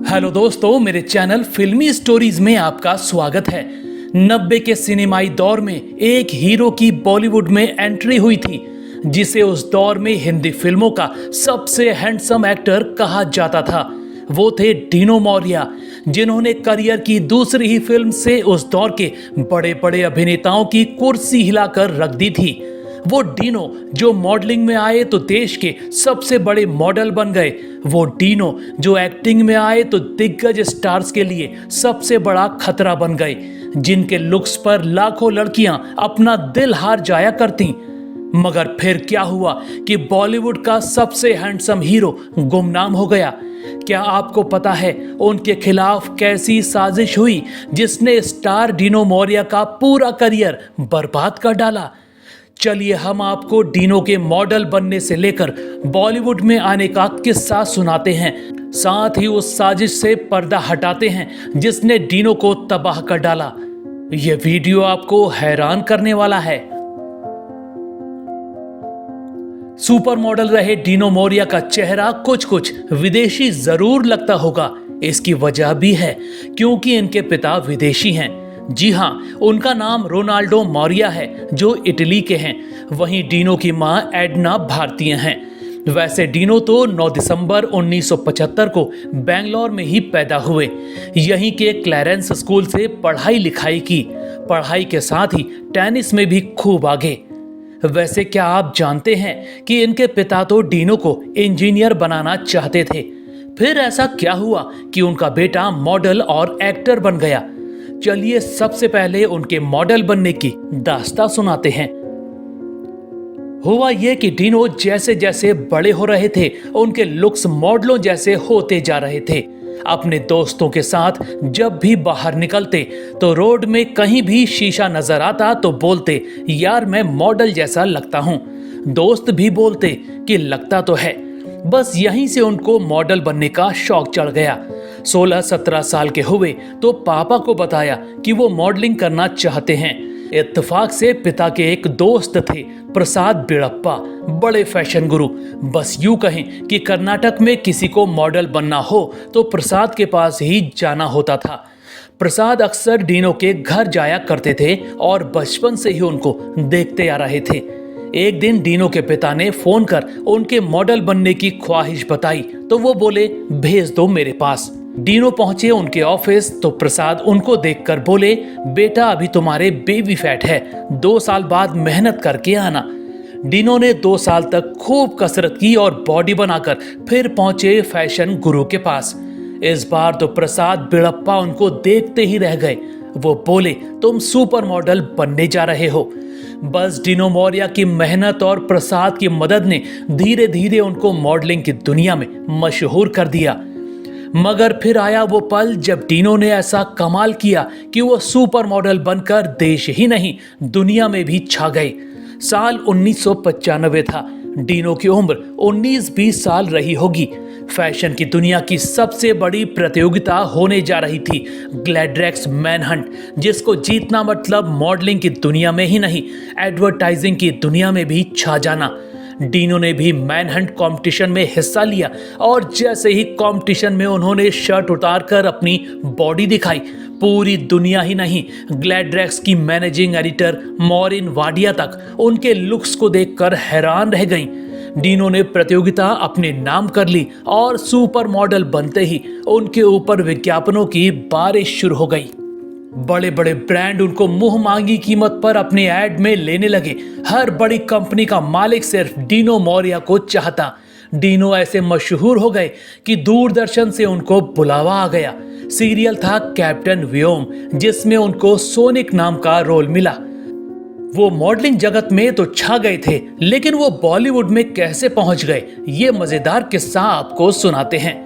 Hello दोस्तों, मेरे channel फिल्मी स्टोरीज में आपका स्वागत है। 90 के सिनेमाई दौर में एक हीरो की बॉलीवुड में एंट्री हुई थी, जिसे उस दौर में हिंदी फिल्मों का सबसे हैंडसम एक्टर कहा जाता था। वो थे डीनो मौर्या, जिन्होंने करियर की दूसरी ही फिल्म से उस दौर के बड़े बड़े अभिनेताओं की कुर्सी हिलाकर रख दी थी। वो डीनो जो मॉडलिंग में आए तो देश के सबसे बड़े मॉडल बन गए। वो डीनो जो एक्टिंग में आए तो दिग्गज स्टार्स के लिए सबसे बड़ा खतरा बन गए, जिनके लुक्स पर लाखों लड़कियां अपना दिल हार जाया करती। मगर फिर क्या हुआ कि बॉलीवुड का सबसे हैंडसम हीरो गुमनाम हो गया। क्या आपको पता है उनके खिलाफ कैसी साजिश हुई जिसने स्टार डीनो मौर्या का पूरा करियर बर्बाद कर डाला? चलिए हम आपको डीनो के मॉडल बनने से लेकर बॉलीवुड में आने का किस्सा सुनाते हैं, साथ ही उस साजिश से पर्दा हटाते हैं जिसने डीनो को तबाह कर डाला। यह वीडियो आपको हैरान करने वाला है। सुपर मॉडल रहे डीनो मौर्या का चेहरा कुछ विदेशी जरूर लगता होगा। इसकी वजह भी है क्योंकि इनके पिता विदेशी हैं। जी हां, उनका नाम रोनाल्डो मौर्या है जो इटली के हैं। वहीं डीनो की मां एडना भारतीय हैं। वैसे डीनो तो 9 दिसंबर 1975 को बेंगलोर में ही पैदा हुए। यहीं के क्लैरेंस स्कूल से पढ़ाई लिखाई की। पढ़ाई के साथ ही टेनिस में भी खूब आगे। वैसे क्या आप जानते हैं कि इनके पिता तो डीनो को इंजीनियर बनाना चाहते थे। फिर ऐसा क्या हुआ कि उनका बेटा मॉडल और एक्टर बन गया? चलिए सबसे पहले उनके मॉडल बनने की दास्तां सुनाते हैं। हुआ यह कि डीनो जैसे जैसे बड़े हो रहे थे, उनके लुक्स मॉडलों जैसे होते जा रहे थे। अपने दोस्तों के साथ जब भी बाहर निकलते तो रोड में कहीं भी शीशा नजर आता तो बोलते, यार मैं मॉडल जैसा लगता हूं। दोस्त भी बोलते कि लगता तो है। बस यहीं से उनको मॉडल बनने का शौक चढ़ गया। 16-17 साल के हुए तो पापा को बताया कि वो मॉडलिंग करना चाहते हैं। इत्तेफाक से पिता के एक दोस्त थे, प्रसाद बिड़प्पा, बड़े फैशन गुरु। बस यूं कहें कि कर्नाटक में किसी को मॉडल बनना हो तो प्रसाद के पास ही जाना होता था। प्रसाद अक्सर डीनो के घर जाया करते थे और बचपन से ही उनको देखते आ रहे थे। एक दिन डीनो के पिता ने फोन कर उनके मॉडल बनने की ख्वाहिश बताई तो वो बोले, भेज दो मेरे पास। डीनो पहुंचे उनके ऑफिस तो प्रसाद उनको देखकर बोले, बेटा अभी तुम्हारे बेबी फैट है, 2 साल बाद मेहनत करके आना। डीनो ने 2 साल तक खूब कसरत की और बॉडी बनाकर फिर पहुंचे फैशन गुरु के पास। इस बार तो प्रसाद बिड़प्पा उनको देखते ही रह गए। वो बोले, तुम सुपर मॉडल बनने जा रहे हो। बस डीनो मौर्या की मेहनत और प्रसाद की मदद ने धीरे धीरे उनको मॉडलिंग की दुनिया में मशहूर कर दिया। मगर फिर आया वो पल जब डीनो ने ऐसा कमाल किया कि वो सुपर मॉडल बनकर देश ही नहीं दुनिया में भी छा गए। साल 1995 था। डीनो की उम्र 19-20 साल रही होगी। फैशन की दुनिया की सबसे बड़ी प्रतियोगिता होने जा रही थी, ग्लैड्रेक्स मैनहंट, जिसको जीतना मतलब मॉडलिंग की दुनिया में ही नहीं, एडवर्टाइजिंग की दुनिया में भी छा जाना। डीनो ने भी मैनहंट कंपटीशन में हिस्सा लिया और जैसे ही कंपटीशन में उन्होंने शर्ट उतारकर अपनी बॉडी दिखाई, पूरी दुनिया ही नहीं, ग्लैड्रेक्स की मैनेजिंग एडिटर मॉरिन वाडिया तक उनके लुक्स को देखकर हैरान रह गईं। डीनो ने प्रतियोगिता अपने नाम कर ली और सुपर मॉडल बनते ही उनके ऊपर विज्ञापनों की बारिश शुरू हो गई। बड़े बड़े ब्रांड उनको मुंह मांगी कीमत पर अपने ऐड में लेने लगे। हर बड़ी कंपनी का मालिक सिर्फ डीनो मौर्या को चाहता। डीनो ऐसे मशहूर हो गए कि दूरदर्शन से उनको बुलावा आ गया। सीरियल था कैप्टन व्योम, जिसमें उनको सोनिक नाम का रोल मिला। वो मॉडलिंग जगत में तो छा गए थे, लेकिन वो बॉलीवुड में कैसे पहुंच गए, ये मजेदार किस्सा आपको सुनाते हैं।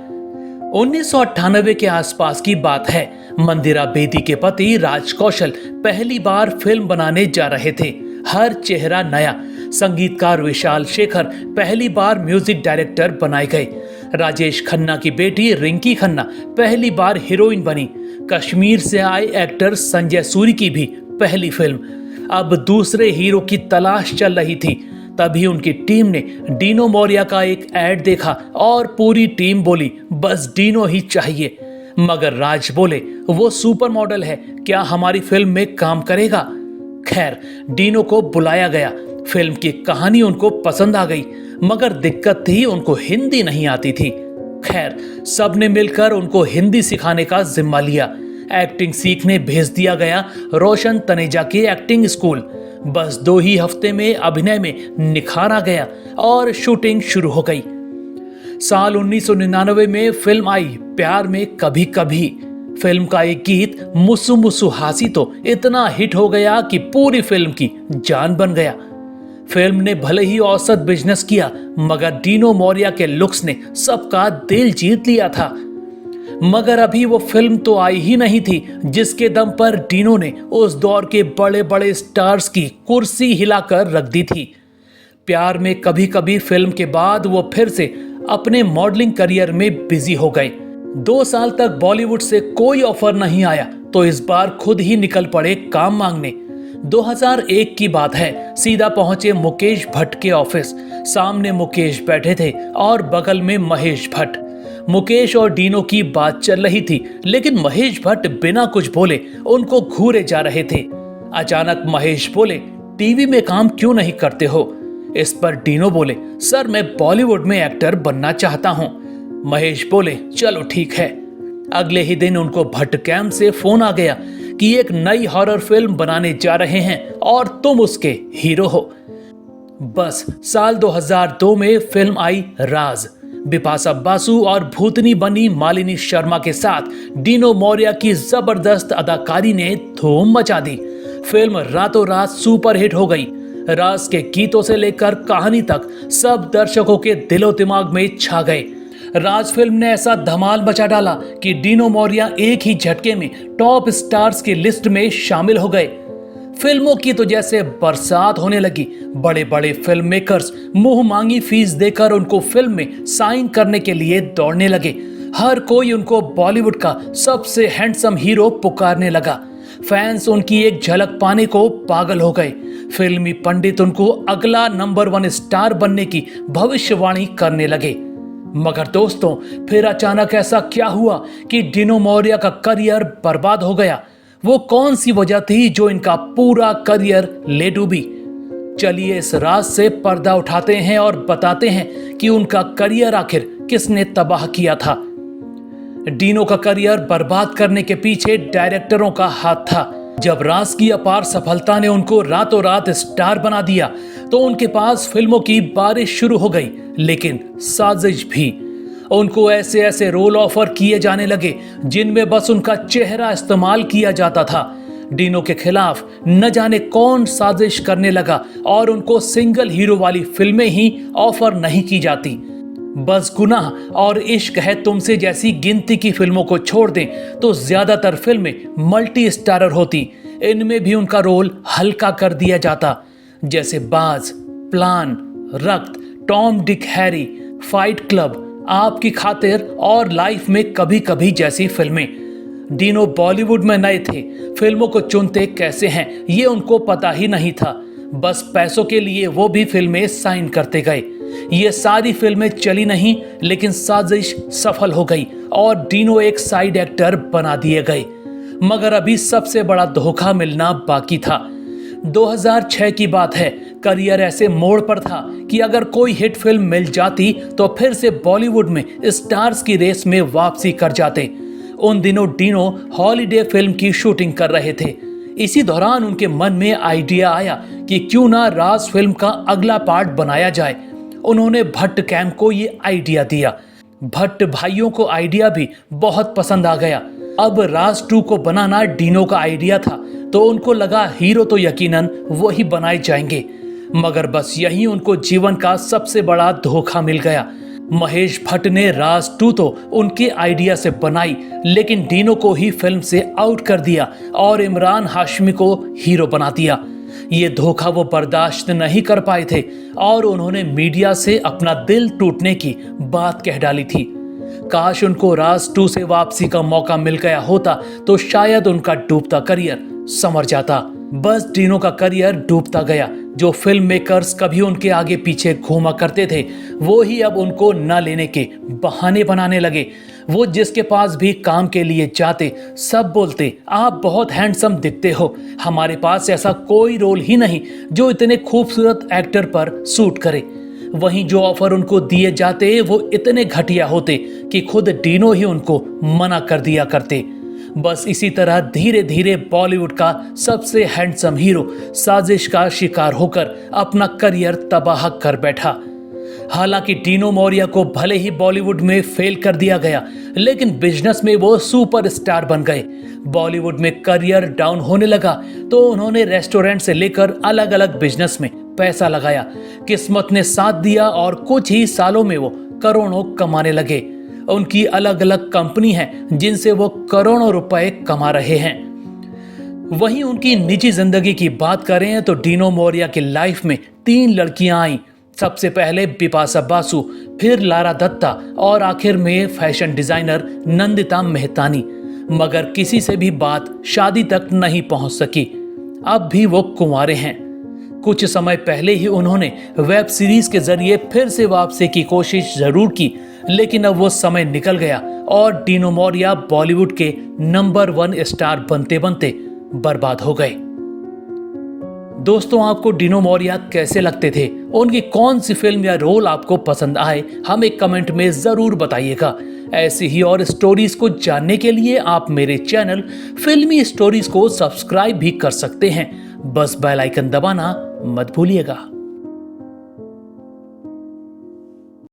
1998 के आसपास की बात है। मंदिरा बेदी के पति राज कौशल पहली बार फिल्म बनाने जा रहे थे। हर चेहरा नया। संगीतकार विशाल शेखर पहली बार म्यूजिक डायरेक्टर बनाए गए। राजेश खन्ना की बेटी रिंकी खन्ना पहली बार हीरोइन बनी। कश्मीर से आए एक्टर संजय सूरी की भी पहली फिल्म। अब दूसरे हीरो की तलाश चल रही थी। तभी उनकी टीम ने डीनो मौर्या का एक ऐड देखा और पूरी टीम बोली, बस डीनो ही चाहिए। मगर राज बोले वो सुपर मॉडल है, क्या हमारी फिल्म में काम करेगा। खैर, डिनो को बुलाया गया। फिल्म की कहानी उनको पसंद आ गई, मगर दिक्कत थी उनको हिंदी नहीं आती थी। खैर, सबने मिलकर उनको हिंदी सिखाने का जिम्मा लिया। एक्टिंग सीखने भेज दिया गया रोशन तनेजा के एक्टिंग स्कूल। बस 2 ही हफ्ते में अभिनय में निखार आ गया और शूटिंग शुरू हो गई। साल 1999 में फिल्म आई प्यार में कभी कभी। फिल्म का एक गीत मुसु मुसु हासी तो इतना हिट हो गया कि पूरी फिल्म की जान बन गया। फिल्म ने भले ही औसत बिजनेस किया, मगर डिनो मोरिया के लुक्स ने सबका दिल जीत लिया था। मगर अभी वो फिल्म तो आई ही नहीं थी जिसके दम पर डिनो ने उस दौर के बड़े बड़े स्टार्स की कुर्सी हिलाकर रख दी थी। प्यार में कभी कभी फिल्म के बाद वो फिर से अपने मॉडलिंग करियर में बिजी हो गए। 2 साल तक बॉलीवुड से कोई ऑफर नहीं आया तो इस बार खुद ही निकल पड़े काम मांगने। 2001 की बात है, सीधा पहुंचे मुकेश भट्ट के ऑफिस। सामने मुकेश बैठे थे और बगल में महेश भट्ट। मुकेश और डिनो की बात चल रही थी, लेकिन महेश भट्ट बिना कुछ बोले उनको घूरे जा रहे थे। अचानक महेश बोले, टीवी में काम क्यों नहीं करते हो। इस पर डिनो बोले, सर मैं बॉलीवुड में एक्टर बनना चाहता हूं। महेश बोले, चलो ठीक है। अगले ही दिन उनको भट्ट कैंप से फोन आ गया कि एक नई हॉरर फिल्म बनाने जा रहे हैं और तुम उसके हीरो हो। बस साल 2002 में फिल्म आई राज। बिपाशा बासु और भूतनी बनी मालिनी शर्मा के साथ डिनो मोरिया की जबरदस्त अदाकारी ने धूम मचा दी। फिल्म रातों रात सुपर हिट हो गई। राज के गीतों से लेकर कहानी तक सब दर्शकों के दिलो दिमाग में छा गए। राज फिल्म ने ऐसा धमाल मचा डाला कि डिनो मोरिया एक ही झटके में टॉप स्टार्स की लिस्ट में शामिल हो गए। फिल्मों की तो जैसे बरसात होने लगी। बड़े बड़े फिल्म मेकर्स मुंह मांगी फीस देकर उनको फिल्म में साइन करने के लिए दौड़ने लगे। हर कोई उनको बॉलीवुड का सबसे हैंडसम हीरो पुकारने लगा। फैंस उनकी एक झलक पाने को पागल हो गए। फिल्मी पंडित उनको अगला नंबर 1 स्टार बनने की भविष्यवाणी करने लगे। मगर दोस्तों, फिर अचानक ऐसा क्या हुआ कि डिनो मोरिया का करियर बर्बाद हो गया। वो कौन सी वजह थी जो इनका पूरा करियर ले डूबी। चलिए इस राज से पर्दा उठाते हैं और बताते हैं कि उनका करियर आखिर किसने तबाह किया था। डिनो का करियर बर्बाद करने के पीछे डायरेक्टरों का हाथ था। जब राज की अपार सफलता ने उनको रातों रात स्टार बना दिया तो उनके पास फिल्मों की बारिश शुरू हो गई, लेकिन साजिश भी। उनको ऐसे ऐसे रोल ऑफर किए जाने लगे जिनमें बस उनका चेहरा इस्तेमाल किया जाता था। डिनो के खिलाफ न जाने कौन साजिश करने लगा और उनको सिंगल हीरो वाली फिल्में ही ऑफर नहीं की जाती। बस गुनाह और इश्क है तुमसे जैसी गिनती की फिल्मों को छोड़ दें तो ज्यादातर फिल्में मल्टी स्टारर होती। इनमें भी उनका रोल हल्का कर दिया जाता, जैसे बाज, प्लान, रक्त, Tom Dick Harry, fight club, आपकी खातिर और लाइफ में कभी कभी जैसी फिल्में। डिनो बॉलीवुड में नए थे, फिल्मों को चुनते कैसे हैं ये उनको पता ही नहीं था। बस पैसों के लिए वो भी फिल्में साइन करते गए। ये सारी फिल्में चली नहीं, लेकिन साजिश सफल हो गई और डिनो एक साइड एक्टर बना दिए गए। मगर अभी सबसे बड़ा धोखा मिलना बाकी था। 2006 की बात है। करियर ऐसे मोड़ पर था कि अगर कोई हिट फिल्म मिल जाती तो फिर से बॉलीवुड में स्टार्स की रेस में वापसी कर जाते। उन दिनों डिनो हॉलीडे फिल्म की शूटिंग कर रहे थे। इसी दौरान उनके मन में आइडिया आया कि क्यों ना राज फिल्म का अगला पार्ट बनाया जाए। उन्होंने भट्ट कैंप को ये आइडिया दिया। भट्ट भाइयों को आइडिया भी बहुत पसंद आ गया। अब राज 2 को बनाना डिनो का आइडिया था, तो उनको लगा हीरो तो यकीनन वही बनाए जाएंगे। मगर बस यही उनको जीवन का सबसे बड़ा धोखा मिल गया। महेश भट्ट ने राज 2 तो उनके आइडिया से बनाई, लेकिन डिनो को ही फिल्म से आउट कर दिया और इमरान हाशमी को हीरो बना दिया। ये धोखा वो बर्दाश्त नहीं कर पाए थे और उन्होंने मीडिया से अपना दिल टूटने की बात कह डाली थी। काश उनको राज 2 से वापसी का मौका मिल गया होता तो शायद उनका डूबता करियर संवर जाता। बस डिनो का करियर डूबता गया। जो फिल्म मेकर्स कभी उनके आगे पीछे घूमा करते थे, वो ही अब उनको न लेने के बहाने बनाने लगे। वो जिसके पास भी काम के लिए जाते, सब बोलते आप बहुत हैंडसम दिखते हो, हमारे पास ऐसा कोई रोल ही नहीं जो इतने खूबसूरत एक्टर पर सूट करे। वहीं जो ऑफर उनको दिए जाते वो इतने घटिया होते कि खुद डिनो ही उनको मना कर दिया करते। बस इसी तरह धीरे धीरे बॉलीवुड का सबसे हैंडसम हीरो साजिश का शिकार होकर अपना करियर तबाह कर बैठा। हालांकि डिनो मोरिया को भले ही बॉलीवुड में फेल कर दिया गया, लेकिन बिजनेस में वो सुपरस्टार बन गए। बॉलीवुड में करियर डाउन होने लगा तो उन्होंने रेस्टोरेंट से लेकर अलग अलग बिजनेस में पैसा लगाया। किस्मत ने साथ दिया और कुछ ही सालों में वो करोड़ों कमाने लगे। उनकी अलग अलग कंपनी हैं जिनसे वो करोड़ों रुपए कमा रहे हैं। वहीं उनकी निजी जिंदगी की बात करें तो डिनो मोरिया की लाइफ में 3 लड़कियां आईं। सबसे पहले बिपाशा बासु, फिर लारा दत्ता और आखिर में फैशन डिजाइनर नंदिता मेहतानी। मगर किसी से भी बात शादी तक नहीं पहुंच सकी। अब भी वो कुंवारे हैं। कुछ समय पहले ही उन्होंने वेब सीरीज के जरिए फिर से वापसी की कोशिश जरूर की, लेकिन अब वो समय निकल गया और डिनो मोरिया बॉलीवुड के नंबर 1 स्टार बनते बनते बर्बाद हो गए। दोस्तों, आपको डिनो मोरिया कैसे लगते थे? उनकी कौन सी फिल्म या रोल आपको पसंद आए, हमें कमेंट में जरूर बताइएगा। ऐसी ही और स्टोरीज को जानने के लिए आप मेरे चैनल फिल्मी स्टोरीज को सब्सक्राइब भी कर सकते हैं। बस बेल आइकन दबाना मत भूलिएगा।